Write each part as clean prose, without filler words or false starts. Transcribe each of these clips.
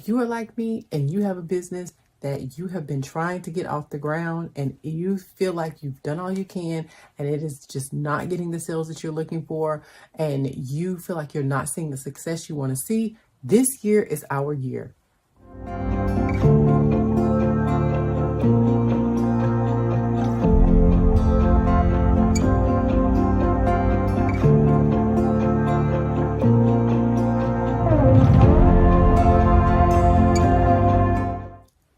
you are like me and you have a business that you have been trying to get off the ground and you feel like you've done all you can and it is just not getting the sales that you're looking for, and you feel like you're not seeing the success you want to see, this year is our year.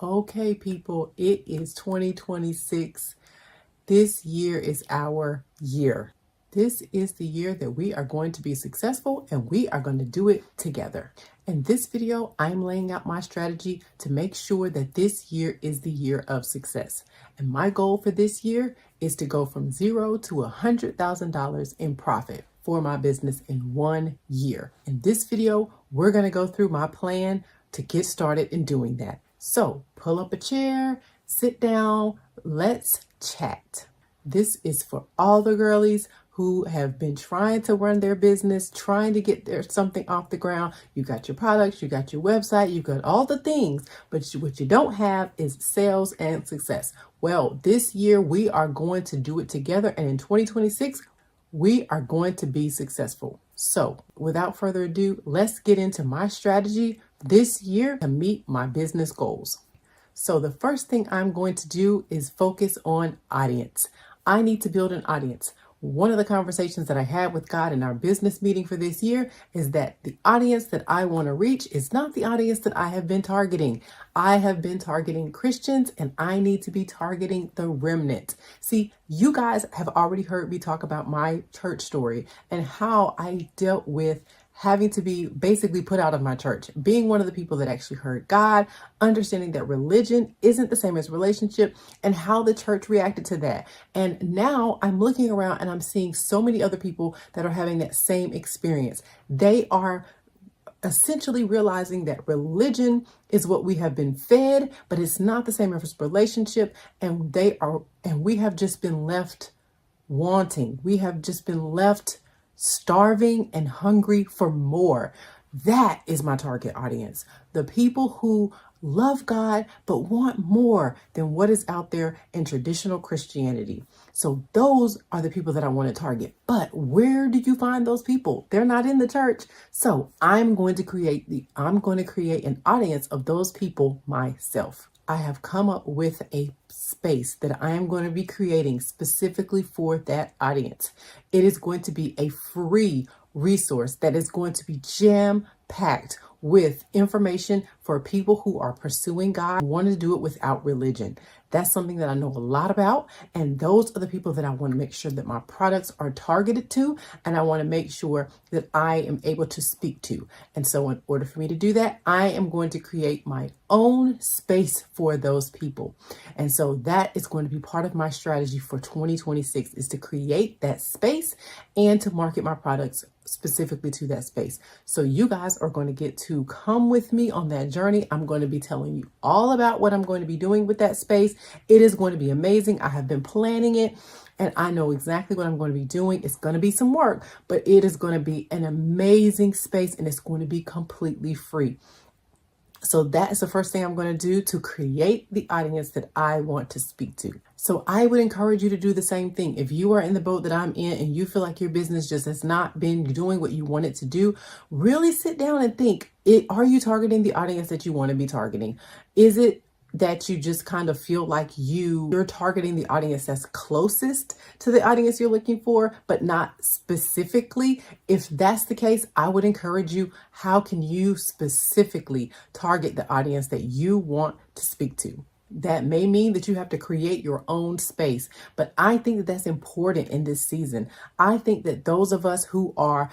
Okay, people, it is 2026. This year is our year. This is the year that we are going to be successful and we are going to do it together. In this video, I'm laying out my strategy to make sure that this year is the year of success. And my goal for this year is to go from $0 to $100,000 in profit for my business in 1 year. In this video, we're going to go through my plan to get started in doing that. So pull up a chair, sit down, let's chat. This is for all the girlies who have been trying to run their business, trying to get something off the ground. You got your products, you got your website, you got all the things, but what you don't have is sales and success. Well, this year we are going to do it together, and in 2026, we are going to be successful. So without further ado, let's get into my strategy this year to meet my business goals. So the first thing I'm going to do is focus on audience. I need to build an audience. One of the conversations that I had with God in our business meeting for this year is that the audience that I want to reach is not the audience that I have been targeting. I have been targeting Christians and I need to be targeting the remnant. See, you guys have already heard me talk about my church story and how I dealt with having to be basically put out of my church, being one of the people that actually heard God, understanding that religion isn't the same as relationship, and how the church reacted to that. And now I'm looking around and I'm seeing so many other people that are having that same experience. They are essentially realizing that religion is what we have been fed, but it's not the same as relationship. And we have just been left wanting. We have just been left starving and hungry for more. That is my target audience. The people who love God, but want more than what is out there in traditional Christianity. So those are the people that I want to target. But where do you find those people? They're not in the church. So I'm going to create an audience of those people myself. I have come up with a space that I am going to be creating specifically for that audience. It is going to be a free resource that is going to be jam-packed with information for people who are pursuing God, want to do it without religion. That's something that I know a lot about. And those are the people that I want to make sure that my products are targeted to. And I want to make sure that I am able to speak to. And so in order for me to do that, I am going to create my own space for those people. And so that is going to be part of my strategy for 2026 is to create that space and to market my products specifically to that space. So you guys are going to get to come with me on that journey. I'm going to be telling you all about what I'm going to be doing with that space. It is going to be amazing. I have been planning it and I know exactly what I'm going to be doing. It's going to be some work, but it is going to be an amazing space and it's going to be completely free. So that is the first thing I'm going to do to create the audience that I want to speak to. So I would encourage you to do the same thing. If you are in the boat that I'm in and you feel like your business just has not been doing what you want it to do, really sit down and think, are you targeting the audience that you want to be targeting? Is it that you just kind of feel like you're targeting the audience that's closest to the audience you're looking for, but not specifically? If that's the case, I would encourage you, how can you specifically target the audience that you want to speak to? That may mean that you have to create your own space, but I think that that's important in this season. I think that those of us who are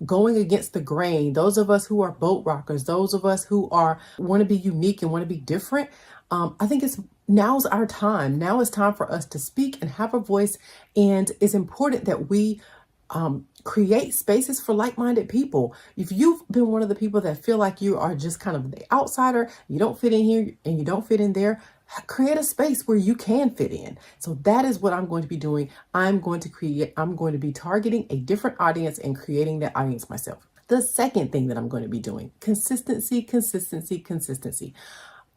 going against the grain, those of us who are boat rockers, those of us who want to be unique and want to be different, I think now's our time. Now is time for us to speak and have a voice, and it's important that we create spaces for like-minded people. If you've been one of the people that feel like you are just kind of the outsider, you don't fit in here and you don't fit in there, create a space where you can fit in. So that is what I'm going to be doing. I'm going to be targeting a different audience and creating that audience myself. The second thing that I'm going to be doing, consistency, consistency, consistency.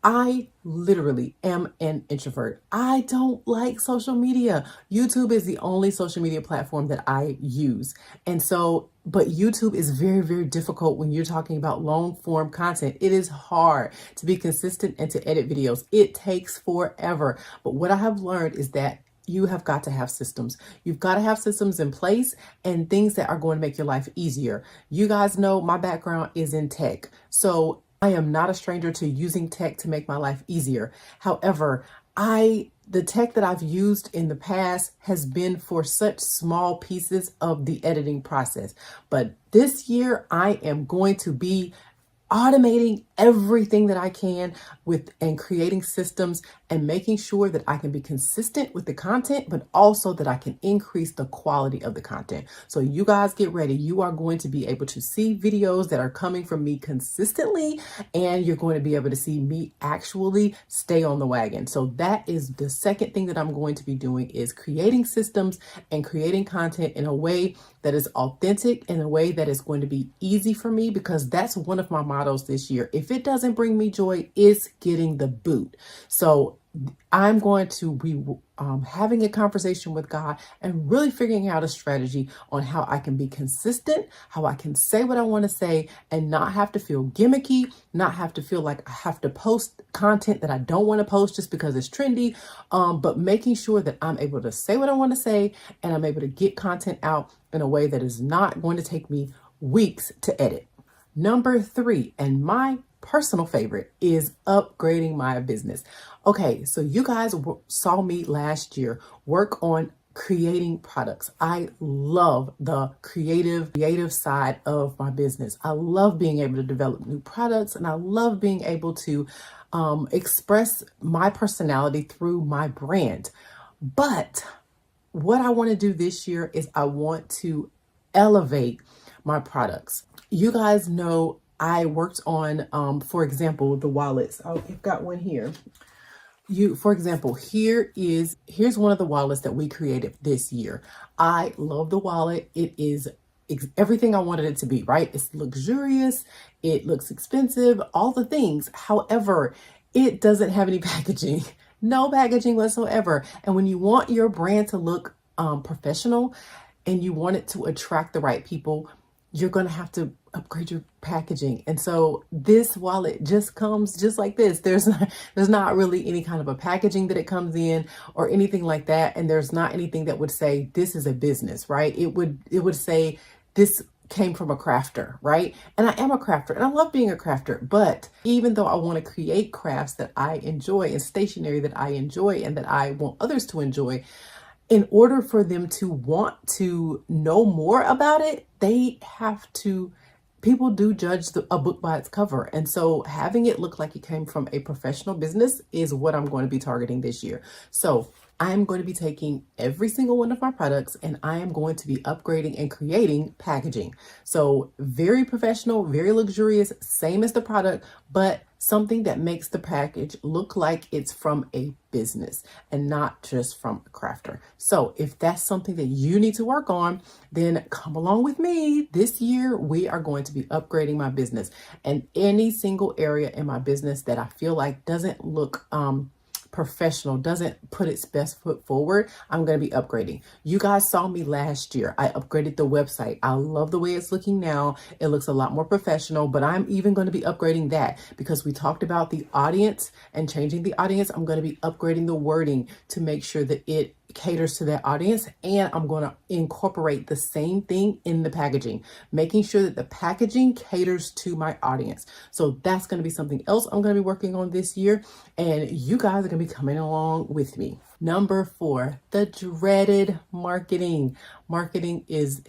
I literally am an introvert. I don't like social media. YouTube is the only social media platform that I use. And so, but YouTube is very, very difficult when you're talking about long form content. It is hard to be consistent and to edit videos. It takes forever. But what I have learned is that you have got to have systems. You've got to have systems in place and things that are going to make your life easier. You guys know my background is in tech. So I am not a stranger to using tech to make my life easier. However, the tech that I've used in the past has been for such small pieces of the editing process. But this year I am going to be automating everything that I can and creating systems and making sure that I can be consistent with the content, but also that I can increase the quality of the content. So you guys get ready. You are going to be able to see videos that are coming from me consistently, and you're going to be able to see me actually stay on the wagon. So that is the second thing that I'm going to be doing, is creating systems and creating content in a way that is authentic, in a way that is going to be easy for me, because that's one of my mottos this year. If it doesn't bring me joy, it's getting the boot. So I'm going to be having a conversation with God and really figuring out a strategy on how I can be consistent, how I can say what I want to say and not have to feel gimmicky, not have to feel like I have to post content that I don't want to post just because it's trendy, but making sure that I'm able to say what I want to say and I'm able to get content out in a way that is not going to take me weeks to edit. Number 3, and my personal favorite, is upgrading my business. Okay, so you guys saw me last year work on creating products. I love the creative side of my business. I love being able to develop new products, and I love being able to express my personality through my brand. But what I want to do this year is I want to elevate my products. You guys know I worked on, for example, the wallets. I've got one here. For example, here's one of the wallets that we created this year. I love the wallet. It is everything I wanted it to be, right? It's luxurious. It looks expensive, all the things. However, it doesn't have any packaging, no packaging whatsoever. And when you want your brand to look professional and you want it to attract the right people, you're going to have to upgrade your packaging. And so this wallet just comes just like this. There's not really any kind of a packaging that it comes in or anything like that. And there's not anything that would say this is a business, right? It would say this came from a crafter, right? And I am a crafter and I love being a crafter. But even though I want to create crafts that I enjoy and stationery that I enjoy and that I want others to enjoy, in order for them to want to know more about it, people do judge a book by its cover. And so having it look like it came from a professional business is what I'm going to be targeting this year. So I'm going to be taking every single one of my products and I am going to be upgrading and creating packaging. So very professional, very luxurious, same as the product, but something that makes the package look like it's from a business and not just from a crafter. So if that's something that you need to work on, then come along with me. This year, we are going to be upgrading my business, and any single area in my business that I feel like doesn't look professional, doesn't put its best foot forward, I'm going to be upgrading. You guys saw me last year. I upgraded the website. I love the way it's looking now. It looks a lot more professional, but I'm even going to be upgrading that because we talked about the audience and changing the audience. I'm going to be upgrading the wording to make sure that it caters to that audience, and I'm going to incorporate the same thing in the packaging, making sure that the packaging caters to my audience. So that's going to be something else I'm going to be working on this year, and you guys are going to be coming along with me. Number 4, the dreaded marketing. Marketing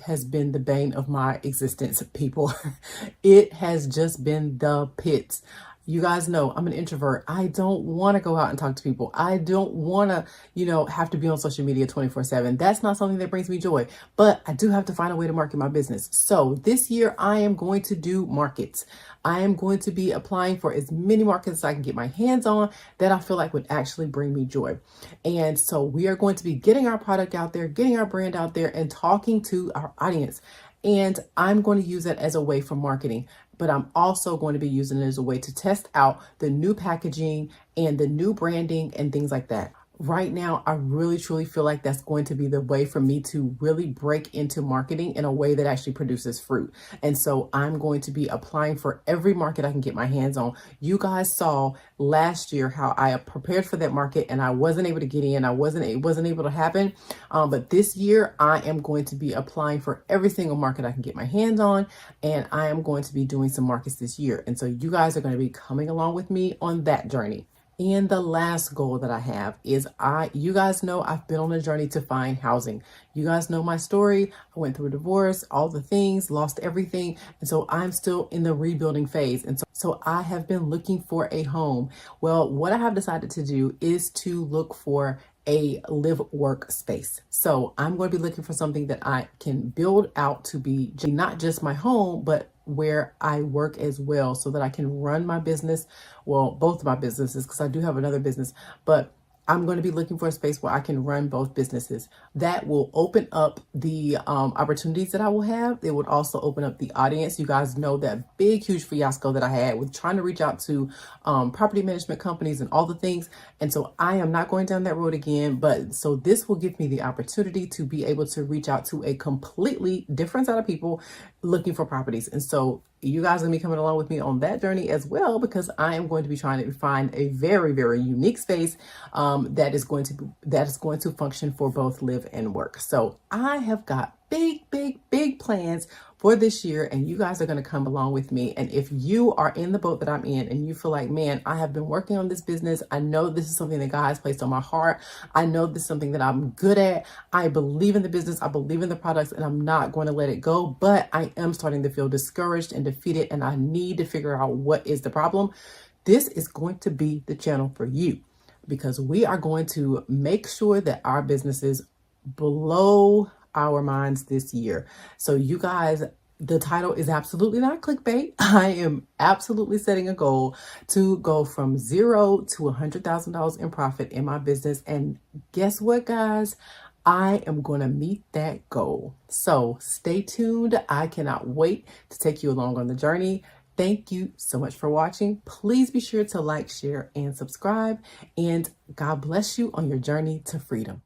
has been the bane of my existence, people. It has just been the pits. You guys know I'm an introvert. I don't want to go out and talk to people. I don't want to, have to be on social media 24/7. That's not something that brings me joy, but I do have to find a way to market my business. So this year I am going to do markets. I am going to be applying for as many markets as I can get my hands on that I feel like would actually bring me joy. And so we are going to be getting our product out there, getting our brand out there, and talking to our audience. And I'm going to use it as a way for marketing, but I'm also going to be using it as a way to test out the new packaging and the new branding and things like that. Right now, I really truly feel like that's going to be the way for me to really break into marketing in a way that actually produces fruit. And so I'm going to be applying for every market I can get my hands on. You guys saw last year how I prepared for that market and I wasn't able to get in. It wasn't able to happen. But this year I am going to be applying for every single market I can get my hands on. And I am going to be doing some markets this year. And so you guys are going to be coming along with me on that journey. And the last goal that I have is you guys know I've been on a journey to find housing. You guys know my story. I went through a divorce, all the things, lost everything. And so I'm still in the rebuilding phase. And so I have been looking for a home. Well, what I have decided to do is to look for a live work space. So I'm going to be looking for something that I can build out to be not just my home, but where I work as well, so that I can run my business. Well, both of my businesses, because I do have another business, but I'm going to be looking for a space where I can run both businesses. That will open up the opportunities that I will have. It would also open up the audience. You guys know that big, huge fiasco that I had with trying to reach out to property management companies and all the things. And so I am not going down that road again. But so this will give me the opportunity to be able to reach out to a completely different set of people looking for properties. And so you guys are going to be coming along with me on that journey as well, because I am going to be trying to find a very, very unique space that is going to function for both live and work. So I have got big plans for this year, and you guys are going to come along with me. And if you are in the boat that I'm in and you feel like, man, I have been working on this business, I know this is something that God has placed on my heart, I know this is something that I'm good at, I believe in the business, I believe in the products, and I'm not going to let it go, but I am starting to feel discouraged and defeated, and I need to figure out what is the problem. This is going to be the channel for you, because we are going to make sure that our businesses blow our minds this year. So you guys, the title is absolutely not clickbait. I am absolutely setting a goal to go from $0 to $100,000 in profit in my business. And guess what, guys? I am going to meet that goal. So stay tuned. I cannot wait to take you along on the journey. Thank you so much for watching. Please be sure to like, share, and subscribe. And God bless you on your journey to freedom.